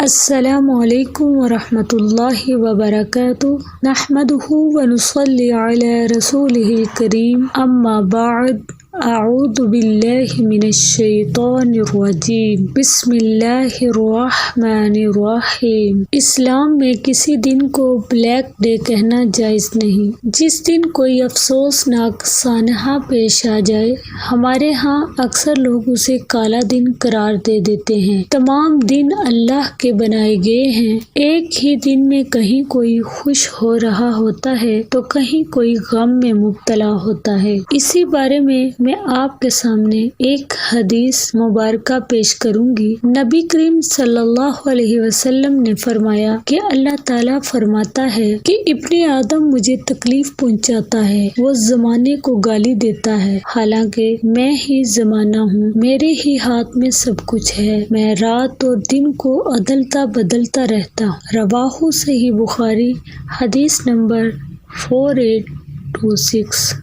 السلام علیکم ورحمۃ اللہ وبرکاتہ، نحمدہ ونصلی علی رسولہ الکریم، اما بعد، اعوذ باللہ من الشیطان الرجیم، بسم اللہ الرحمن الرحیم۔ اسلام میں کسی دن کو بلیک ڈے کہنا جائز نہیں، جس دن کوئی افسوسناک سانحہ پیش آ جائے۔ ہمارے ہاں اکثر لوگ اسے کالا دن قرار دے دیتے ہیں۔ تمام دن اللہ کے بنائے گئے ہیں، ایک ہی دن میں کہیں کوئی خوش ہو رہا ہوتا ہے تو کہیں کوئی غم میں مبتلا ہوتا ہے۔ اسی بارے میں آپ کے سامنے ایک حدیث مبارکہ پیش کروں گی۔ نبی کریم صلی اللہ علیہ وسلم نے فرمایا کہ اللہ تعالیٰ فرماتا ہے کہ ابن آدم مجھے تکلیف پہنچاتا ہے، وہ زمانے کو گالی دیتا ہے، حالانکہ میں ہی زمانہ ہوں، میرے ہی ہاتھ میں سب کچھ ہے، میں رات اور دن کو عدلتا بدلتا رہتا ہوں۔ رواہ صحیح بخاری، حدیث نمبر 4826۔